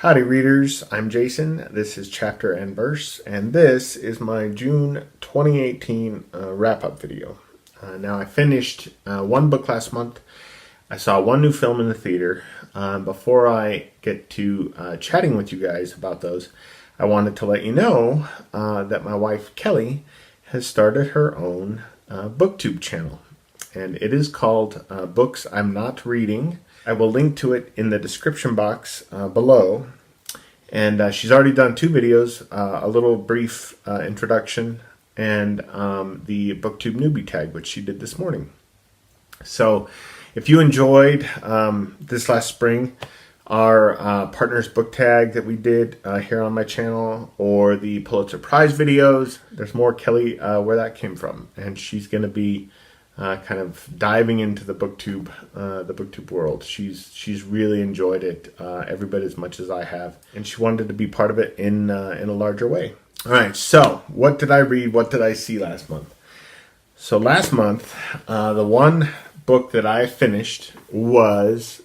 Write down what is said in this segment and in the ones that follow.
Howdy readers, I'm Jason. This is Chapter and Verse, and this is my June 2018 wrap-up video. Now I finished one book last month. I saw one new film in the theater. Before I get to chatting with you guys about those, I wanted to let you know that my wife Kelly has started her own booktube channel, and it is called Books I'm Not Reading. I will link to it in the description box below. And she's already done two videos, a little brief introduction and the BookTube newbie tag, which she did this morning. So if you enjoyed this last spring, our Partners book tag that we did here on my channel, or the Pulitzer Prize videos, there's more Kelly where that came from. And she's going to be kind of diving into the booktube world. She's really enjoyed it every bit as much as I have, and she wanted to be part of it in a larger way. All right, so what did I read? What did I see last month? So last month, the one book that I finished was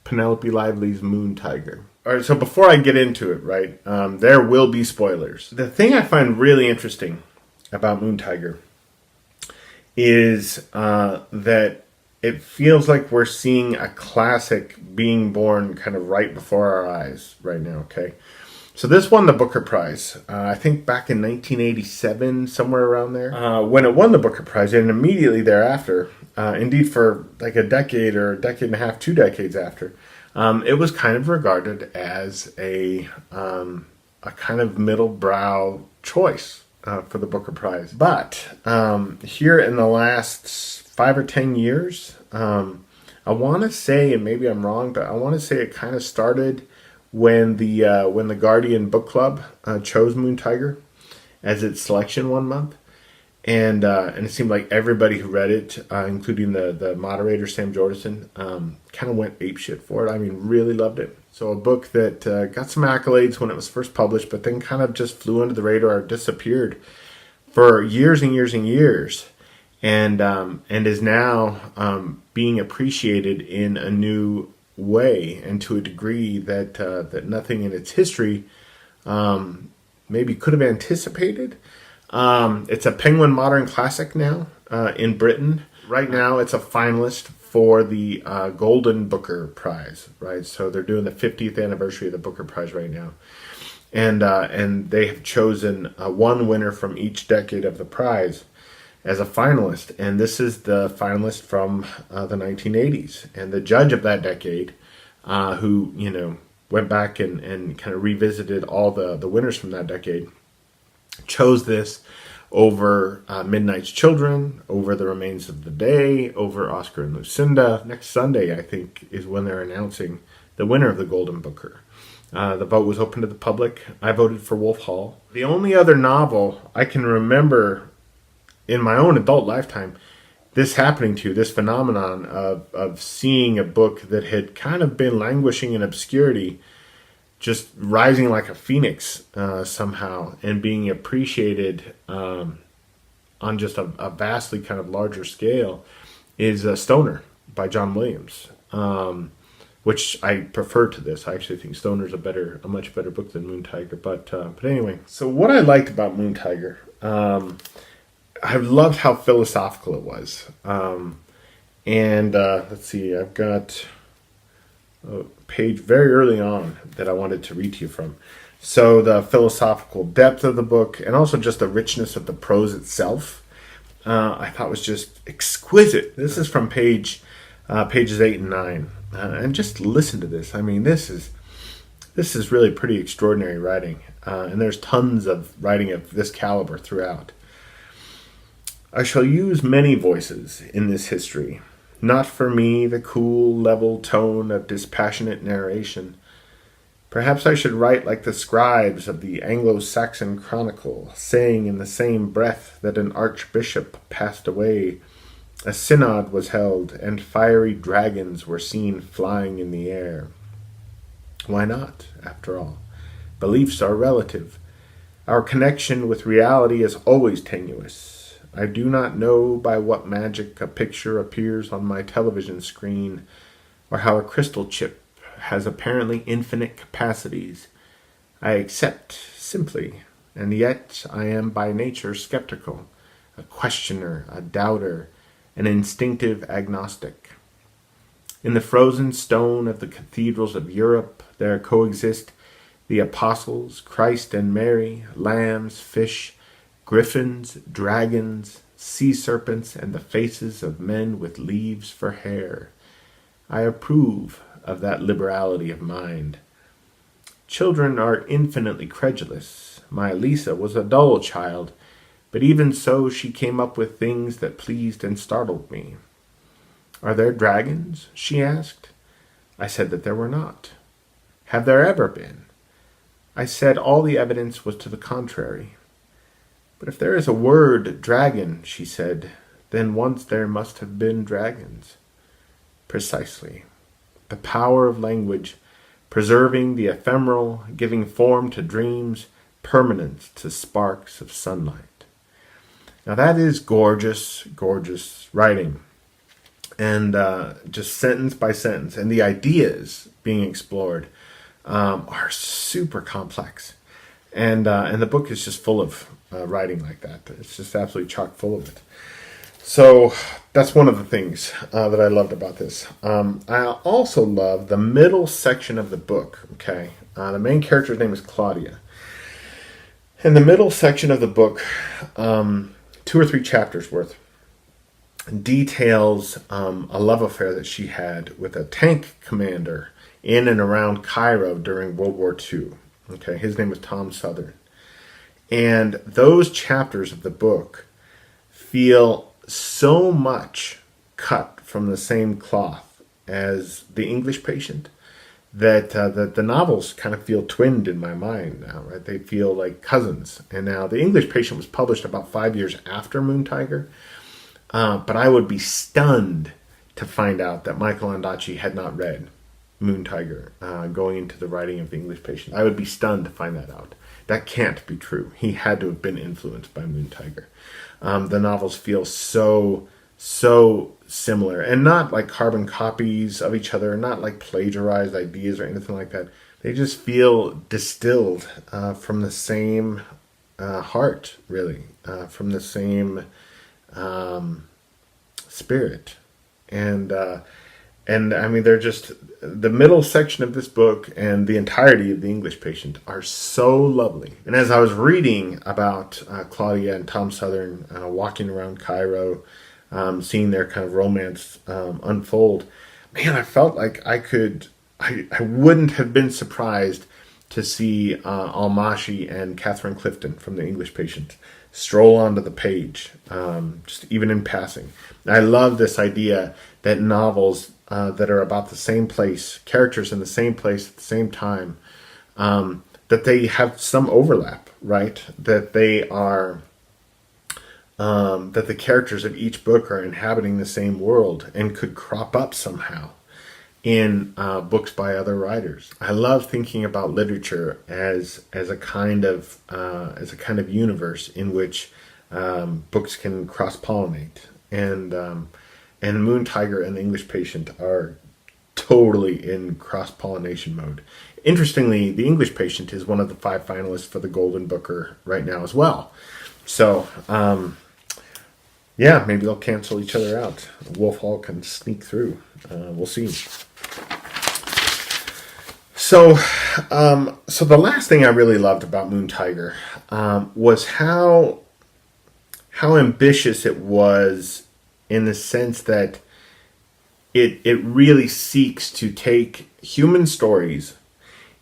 Penelope Lively's Moon Tiger. All right, so before I get into it, right, there will be spoilers. The thing I find really interesting about Moon Tiger is that it feels like we're seeing a classic being born kind of right before our eyes right now, okay? So this won the Booker Prize, I think back in 1987, somewhere around there. When it won the Booker Prize, and immediately thereafter, indeed for like a decade or a decade and a half, 2 decades after, it was kind of regarded as a kind of middle brow choice for the Booker Prize. But here in the last 5 or 10 years, I want to say, and maybe I'm wrong, but I want to say it kind of started when the Guardian Book Club chose Moon Tiger as its selection one month, and it seemed like everybody who read it, including the moderator Sam Jordison, kind of went apeshit for it. I mean, really loved it. So a book that got some accolades when it was first published, but then kind of just flew under the radar, disappeared for years and years and years, and is now being appreciated in a new way, and to a degree that nothing in its history maybe could have anticipated. It's a Penguin Modern Classic now in Britain. Right now, it's a finalist for the Golden Booker Prize, right? So they're doing the 50th anniversary of the Booker Prize right now. And they have chosen one winner from each decade of the prize as a finalist. And this is the finalist from the 1980s. And the judge of that decade, who, went back and kind of revisited all the winners from that decade, chose this over Midnight's Children, over The Remains of the Day, over Oscar and Lucinda. Next Sunday, I think, is when they're announcing the winner of the Golden Booker. The vote was open to the public. I voted for Wolf Hall. The only other novel I can remember in my own adult lifetime this happening to, this phenomenon of seeing a book that had kind of been languishing in obscurity, just rising like a phoenix somehow, and being appreciated on just a vastly kind of larger scale, is Stoner by John Williams, which I prefer to this. I actually think Stoner's a much better book than Moon Tiger. But anyway, so what I liked about Moon Tiger, I loved how philosophical it was. And let's see, I've got a page very early on that I wanted to read to you from. So the philosophical depth of the book, and also just the richness of the prose itself, I thought was just exquisite. This is from pages 8 and 9, and just listen to this. I mean, this is really pretty extraordinary writing, and there's tons of writing of this caliber throughout. I shall use many voices in this history. Not for me the cool, level tone of dispassionate narration. Perhaps I should write like the scribes of the Anglo-Saxon Chronicle, saying in the same breath that an archbishop passed away, a synod was held, and fiery dragons were seen flying in the air. Why not, after all? Beliefs are relative. Our connection with reality is always tenuous. I do not know by what magic a picture appears on my television screen, or how a crystal chip has apparently infinite capacities. I accept simply, and yet I am by nature skeptical, a questioner, a doubter, an instinctive agnostic. In the frozen stone of the cathedrals of Europe there coexist the apostles, Christ and Mary, lambs, fish, griffins, dragons, sea serpents, and the faces of men with leaves for hair. I approve of that liberality of mind. Children are infinitely credulous. My Lisa was a dull child, but even so she came up with things that pleased and startled me. Are there dragons? She asked. I said that there were not. Have there ever been? I said all the evidence was to the contrary. But if there is a word, dragon, she said, then once there must have been dragons. Precisely. The power of language, preserving the ephemeral, giving form to dreams, permanence to sparks of sunlight. Now that is gorgeous, gorgeous writing. And just sentence by sentence. And the ideas being explored are super complex. And the book is just full of writing like that. It's just absolutely chock full of it. So that's one of the things that I loved about this. I also love the middle section of the book. Okay, the main character's name is Claudia. In the middle section of the book, 2 or 3 chapters worth, details a love affair that she had with a tank commander in and around Cairo during World War II. Okay, his name was Tom Southern. And those chapters of the book feel so much cut from the same cloth as The English Patient that the novels kind of feel twinned in my mind now, right? They feel like cousins. And now The English Patient was published about 5 years after Moon Tiger, but I would be stunned to find out that Michael Ondaatje had not read Moon Tiger going into the writing of The English Patient. I would be stunned to find that out. That can't be true. He had to have been influenced by Moon Tiger. The novels feel so similar, and not like carbon copies of each other, not like plagiarized ideas or anything like that. They just feel distilled from the same heart, really, from the same spirit. And I mean, they're just, the middle section of this book and the entirety of The English Patient are so lovely. And as I was reading about Claudia and Tom Southern walking around Cairo, seeing their kind of romance unfold, man, I felt like I wouldn't have been surprised to see Almashi and Catherine Clifton from The English Patient stroll onto the page, just even in passing. I love this idea that novels that are about the same place, characters in the same place at the same time, that they have some overlap, right? That they are, that the characters of each book are inhabiting the same world and could crop up somehow in books by other writers. I love thinking about literature as a kind of universe in which books can cross-pollinate, and Moon Tiger and The English Patient are totally in cross-pollination mode. Interestingly, The English Patient is one of the 5 finalists for the Golden Booker right now as well. So, yeah, maybe they'll cancel each other out. Wolf Hall can sneak through. We'll see. So the last thing I really loved about Moon Tiger was how ambitious it was, in the sense that it really seeks to take human stories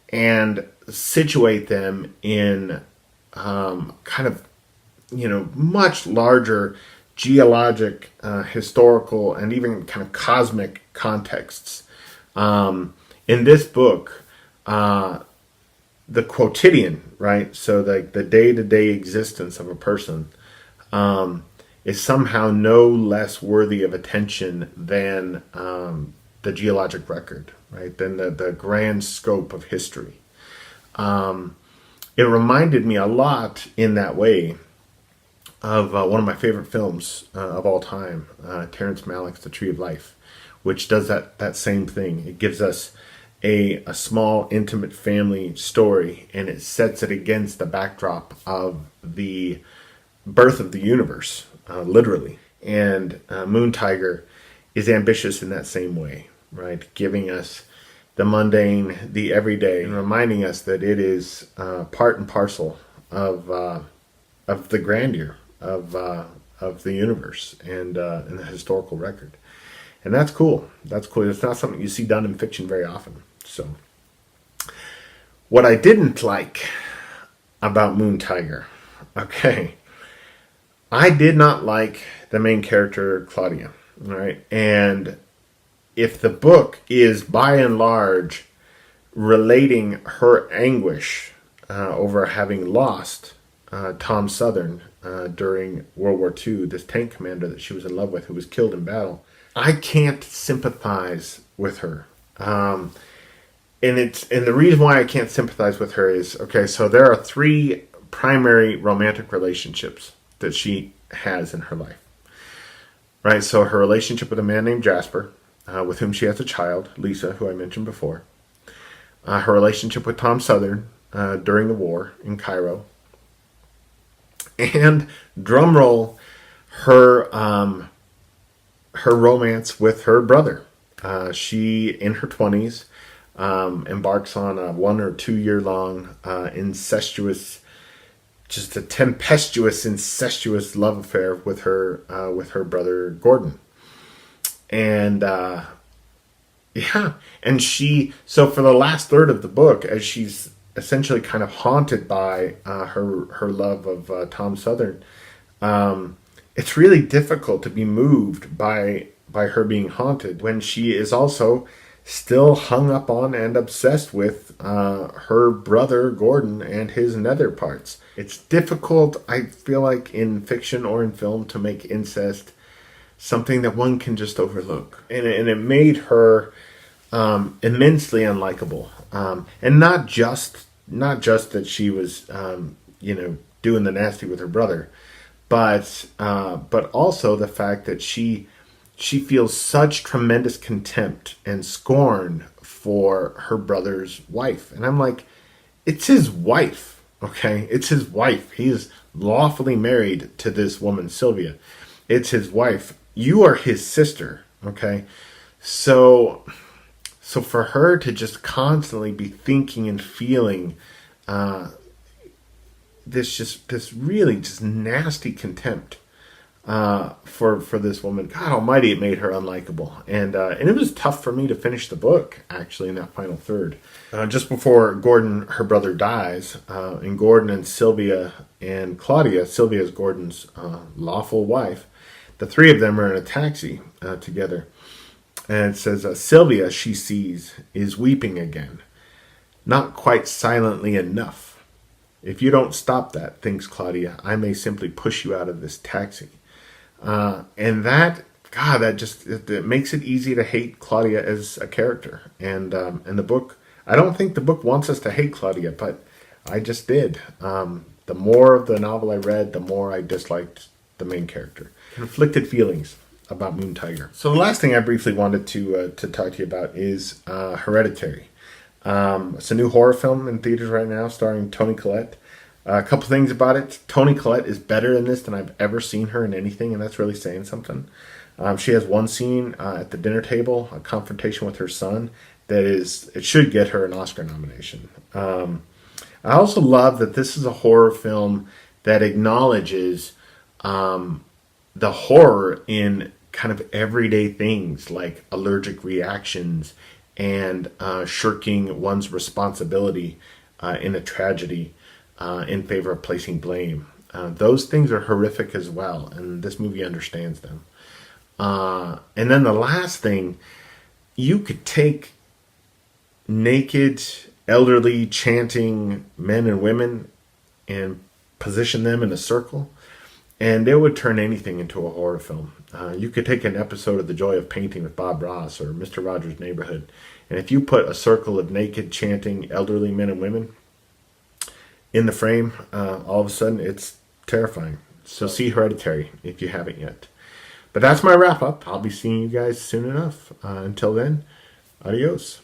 and situate them in kind of, much larger geologic, historical, and even kind of cosmic contexts. In this book, the quotidian, right? So the day-to-day existence of a person is somehow no less worthy of attention than the geologic record, right? Than the grand scope of history. It reminded me a lot in that way of one of my favorite films of all time, Terrence Malick's The Tree of Life, which does that same thing. It gives us a small, intimate family story, and it sets it against the backdrop of the birth of the universe, literally. And Moon Tiger is ambitious in that same way, right? Giving us the mundane, the everyday, and reminding us that it is part and parcel of the grandeur of the universe and the historical record. And that's cool. That's cool. It's not something you see done in fiction very often. So, what I didn't like about Moon Tiger, okay, I did not like the main character, Claudia, right? And if the book is by and large relating her anguish over having lost Tom Southern during World War II, this tank commander that she was in love with who was killed in battle, I can't sympathize with her. And the reason why I can't sympathize with her is, okay, so there are 3 primary romantic relationships that she has in her life. Right? So her relationship with a man named Jasper, with whom she has a child, Lisa, who I mentioned before. Her relationship with Tom Southern during the war in Cairo. And, drumroll, her romance with her brother. She, in her 20s, embarks on a 1 or 2 year long incestuous, just a tempestuous, incestuous love affair with her brother Gordon. And and so for the last third of the book, as she's essentially kind of haunted by her love of Tom Southern, it's really difficult to be moved by her being haunted when she is also still hung up on and obsessed with her brother Gordon and his nether parts. It's difficult, I feel like, in fiction or in film to make incest something that one can just overlook. And it made her immensely unlikable. And not just that she was, doing the nasty with her brother, but also the fact that she feels such tremendous contempt and scorn for her brother's wife. And I'm like, it's his wife, okay? It's his wife. He is lawfully married to this woman, Sylvia. It's his wife. You are his sister, okay? So for her to just constantly be thinking and feeling this really just nasty contempt for this woman, God Almighty, it made her unlikable, and it was tough for me to finish the book actually in that final third. Just before Gordon, her brother, dies, and Gordon and Sylvia and Claudia, Sylvia is Gordon's lawful wife, the 3 of them are in a taxi together, and it says, Sylvia, she sees, is weeping again, not quite silently enough. If you don't stop that, thinks Claudia, I may simply push you out of this taxi. And that just it makes it easy to hate Claudia as a character. And the book, I don't think the book wants us to hate Claudia, but I just did. The more of the novel I read, the more I disliked the main character. Conflicted feelings about Moon Tiger. So the last thing I briefly wanted to talk to you about is Hereditary. It's a new horror film in theaters right now starring Toni Collette. A couple things about it. Toni Collette is better in this than I've ever seen her in anything, and that's really saying something. She has one scene at the dinner table, a confrontation with her son, it should get her an Oscar nomination. I also love that this is a horror film that acknowledges the horror in kind of everyday things like allergic reactions and shirking one's responsibility in a tragedy in favor of placing blame. Those things are horrific as well, and this movie understands them. And then the last thing, you could take naked, elderly, chanting men and women and position them in a circle, and it would turn anything into a horror film. You could take an episode of The Joy of Painting with Bob Ross or Mr. Rogers' Neighborhood, and if you put a circle of naked, chanting, elderly men and women in the frame, all of a sudden it's terrifying. So see Hereditary if you haven't yet. But that's my wrap up. I'll be seeing you guys soon enough. Until then, adios.